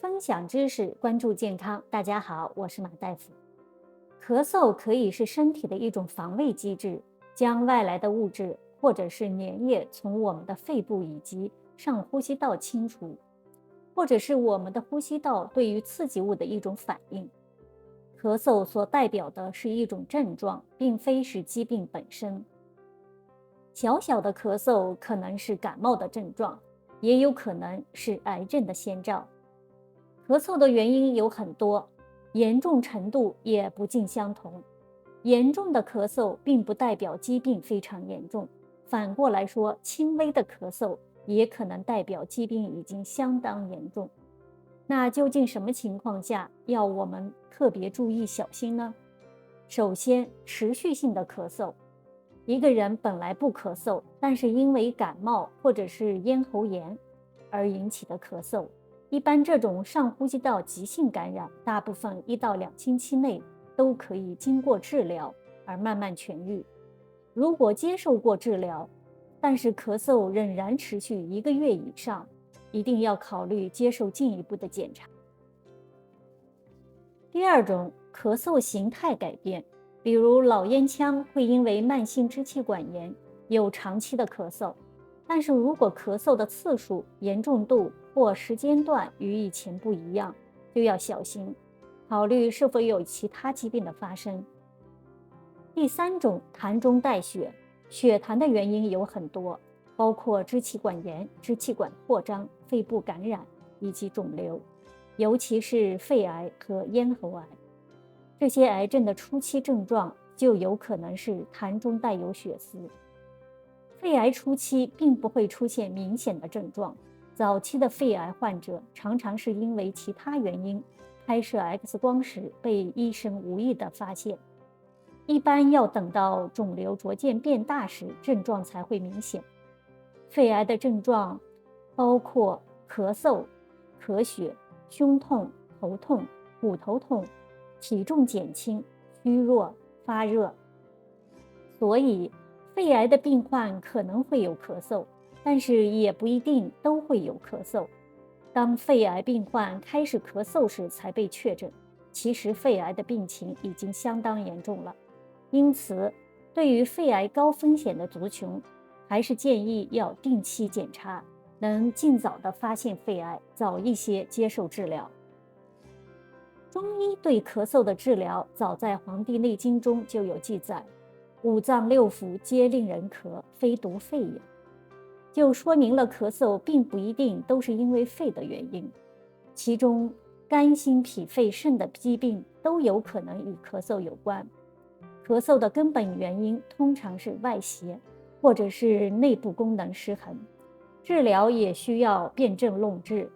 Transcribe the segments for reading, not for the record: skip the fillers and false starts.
分享知识，关注健康。大家好，我是马大夫。咳嗽可以是身体的一种防卫机制，将外来的物质或者是粘液从我们的肺部以及上呼吸道清除，或者是我们的呼吸道对于刺激物的一种反应。咳嗽所代表的是一种症状，并非是疾病本身。小小的咳嗽可能是感冒的症状，也有可能是癌症的先兆。咳嗽的原因有很多，严重程度也不尽相同。严重的咳嗽并不代表疾病非常严重，反过来说，轻微的咳嗽也可能代表疾病已经相当严重。那究竟什么情况下要我们特别注意小心呢？首先，持续性的咳嗽。一个人本来不咳嗽，但是因为感冒或者是咽喉炎而引起的咳嗽，一般这种上呼吸道急性感染，大部分1到2星期内都可以经过治疗而慢慢痊愈。如果接受过治疗，但是咳嗽仍然持续1个月以上，一定要考虑接受进一步的检查。第二种，咳嗽形态改变，比如老烟枪会因为慢性支气管炎有长期的咳嗽，但是如果咳嗽的次数、严重度或时间段与以前不一样，就要小心，考虑是否有其他疾病的发生。第三种，痰中带血，血痰的原因有很多，包括支气管炎、支气管扩张、肺部感染以及肿瘤，尤其是肺癌和咽喉癌。这些癌症的初期症状就有可能是痰中带有血丝。肺癌初期并不会出现明显的症状，早期的肺癌患者常常是因为其他原因拍摄 X 光时被医生无意地发现，一般要等到肿瘤逐渐变大时症状才会明显。肺癌的症状包括咳嗽、咳血、胸痛、头痛、骨头痛、体重减轻、虚弱、发热。所以肺癌的病患可能会有咳嗽，但是也不一定都会有咳嗽。当肺癌病患开始咳嗽时才被确诊，其实肺癌的病情已经相当严重了。因此，对于肺癌高风险的族群，还是建议要定期检查，能尽早的发现肺癌，早一些接受治疗。中医对咳嗽的治疗，早在《黄帝内经》中就有记载，五脏六腑皆令人咳，非独肺也，就说明了咳嗽并不一定都是因为肺的原因，其中肝、心、脾、肺、肾的疾病都有可能与咳嗽有关。咳嗽的根本原因通常是外邪，或者是内部功能失衡，治疗也需要辨证论治。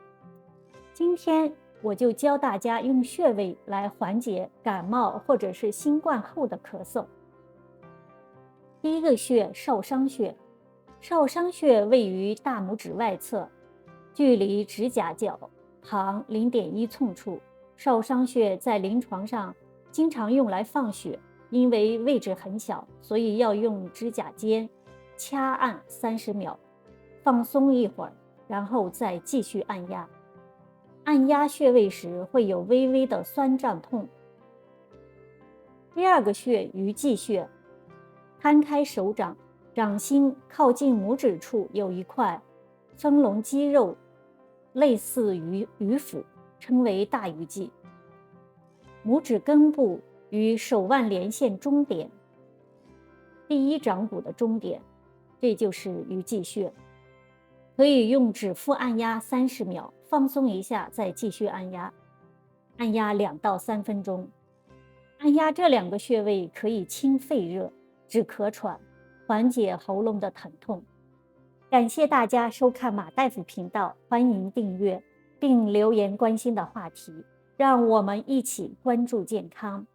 今天我就教大家用穴位来缓解感冒或者是新冠后的咳嗽。第一个穴，少商穴。少商穴位于大拇指外侧，距离指甲角旁0.1寸处。少商穴在临床上经常用来放血，因为位置很小，所以要用指甲尖掐按30秒，放松一会儿，然后再继续按压。按压穴位时会有微微的酸胀痛。第二个穴，鱼际穴。摊开手掌，掌心靠近拇指处有一块丰隆肌肉，类似鱼腹，称为大鱼际。拇指根部与手腕连线中点，第一掌骨的中点，这就是鱼际穴。可以用指腹按压30秒，放松一下再继续按压，按压2到3分钟。按压这2个穴位可以清肺热、止咳喘，缓解喉咙的疼痛。感谢大家收看马大夫频道，欢迎订阅并留言关心的话题，让我们一起关注健康。